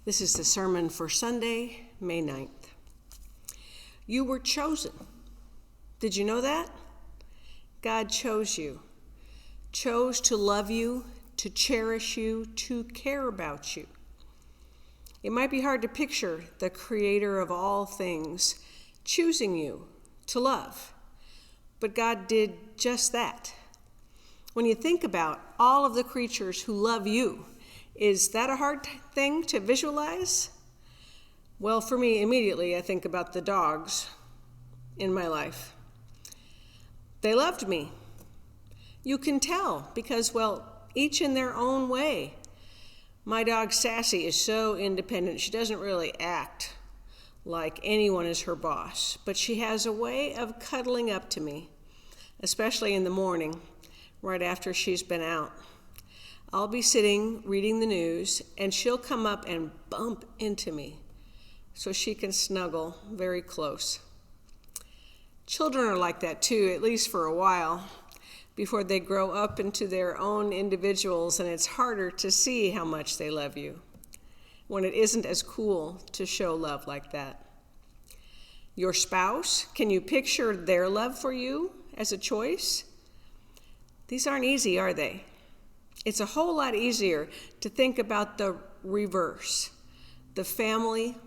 This is the sermon for Sunday, May 9th. You were chosen. Did you know that? God chose you, chose to love you, to cherish you, to care about you. It might be hard to picture the creator of all things choosing you to love, but God did just that. When you think about all of the creatures who love you, is that a hard thing to visualize? Well, for me, immediately I think about the dogs in my life. They loved me. You can tell because, each in their own way. My dog Sassy is so independent. She doesn't really act like anyone is her boss, but she has a way of cuddling up to me, especially in the morning, right after she's been out. I'll be sitting reading the news, and she'll come up and bump into me so she can snuggle very close. Children are like that too, at least for a while, before they grow up into their own individuals, and it's harder to see how much they love you when it isn't as cool to show love like that. Your spouse, can you picture their love for you as a choice? These aren't easy, are they? It's a whole lot easier to think about the reverse, the family,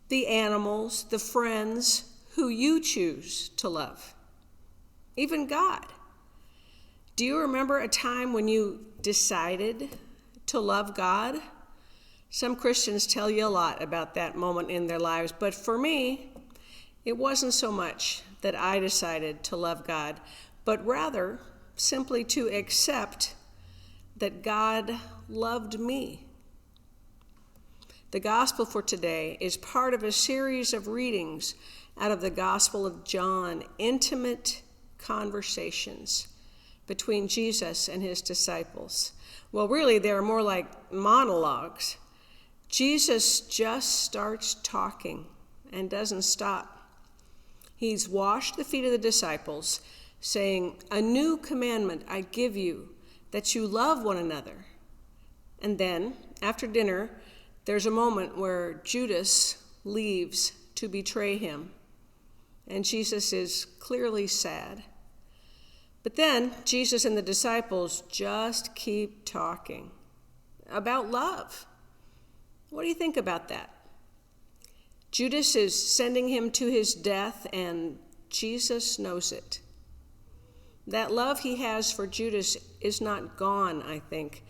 the animals, the friends who you choose to love, even God. Do you remember a time when you decided to love God? Some Christians tell you a lot about that moment in their lives, but for me, it wasn't so much that I decided to love God, but rather simply to accept that God loved me. The gospel for today is part of a series of readings out of the Gospel of John, intimate conversations between Jesus and his disciples. Well, really, they're more like monologues. Jesus just starts talking and doesn't stop. He's washed the feet of the disciples, saying, "A new commandment I give you, that you love one another." And then, after dinner, there's a moment where Judas leaves to betray him, and Jesus is clearly sad. But then, Jesus and the disciples just keep talking about love. What do you think about that? Judas is sending him to his death, and Jesus knows it. That love he has for Judas is not gone, I think,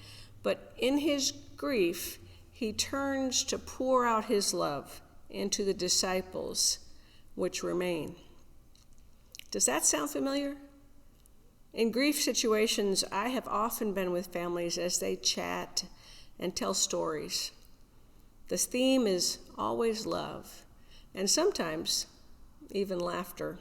but in his grief, he turns to pour out his love into the disciples which remain. Does that sound familiar? In grief situations, I have often been with families as they chat and tell stories. The theme is always love, and sometimes even laughter.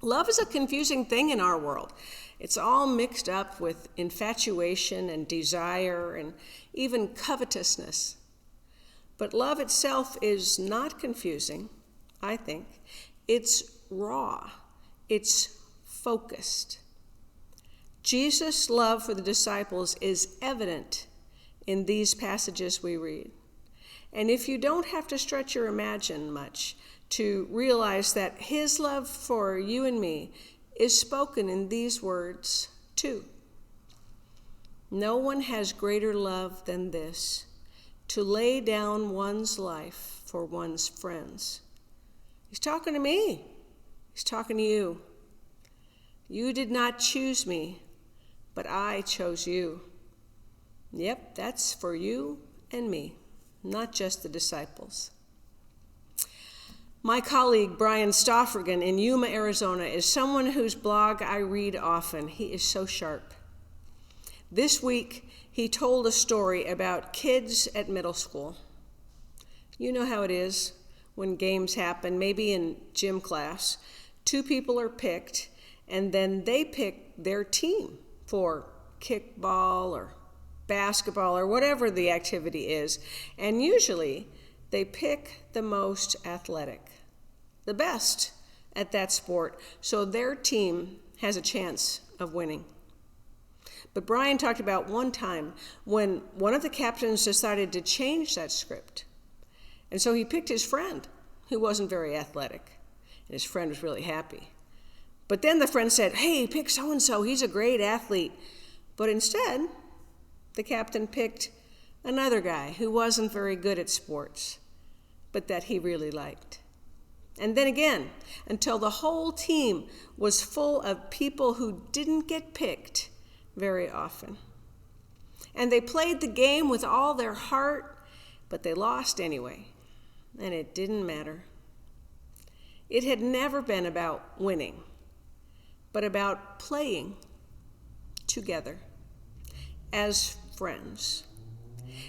Love is a confusing thing in our world. It's all mixed up with infatuation and desire and even covetousness. But love itself is not confusing, I think. It's raw. It's focused. Jesus' love for the disciples is evident in these passages we read. And if you don't have to stretch your imagination much to realize that his love for you and me is spoken in these words too. No one has greater love than this, to lay down one's life for one's friends. He's talking to me. He's talking to you. You did not choose me, but I chose you. Yep, that's for you and me, not just the disciples. My colleague, Brian Stoffrigan in Yuma, Arizona, is someone whose blog I read often. He is so sharp. This week, he told a story about kids at middle school. You know how it is when games happen, maybe in gym class. Two people are picked, and then they pick their team for kickball or basketball or whatever the activity is. And usually, they pick the most athletic, the best at that sport, so their team has a chance of winning. But Brian talked about one time when one of the captains decided to change that script. And so he picked his friend, who wasn't very athletic. And his friend was really happy. But then the friend said, hey, pick so-and-so, he's a great athlete. But instead, the captain picked another guy who wasn't very good at sports, but that he really liked. And then again, until the whole team was full of people who didn't get picked very often. And they played the game with all their heart, but they lost anyway, and it didn't matter. It had never been about winning, but about playing together as friends.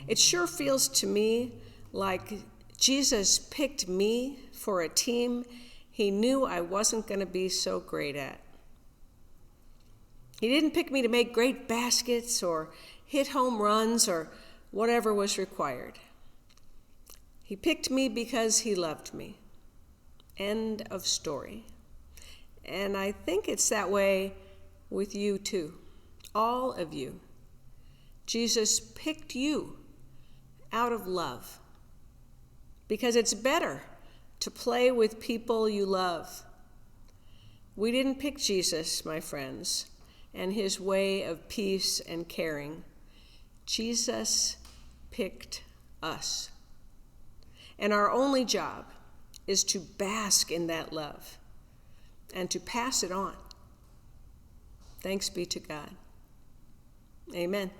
It sure feels to me like Jesus picked me for a team he knew I wasn't going to be so great at. He didn't pick me to make great baskets or hit home runs or whatever was required. He picked me because he loved me. End of story. And I think it's that way with you too, all of you. Jesus picked you out of love because it's better to play with people you love. We didn't pick Jesus, my friends, and his way of peace and caring. Jesus picked us. And our only job is to bask in that love and to pass it on. Thanks be to God. Amen.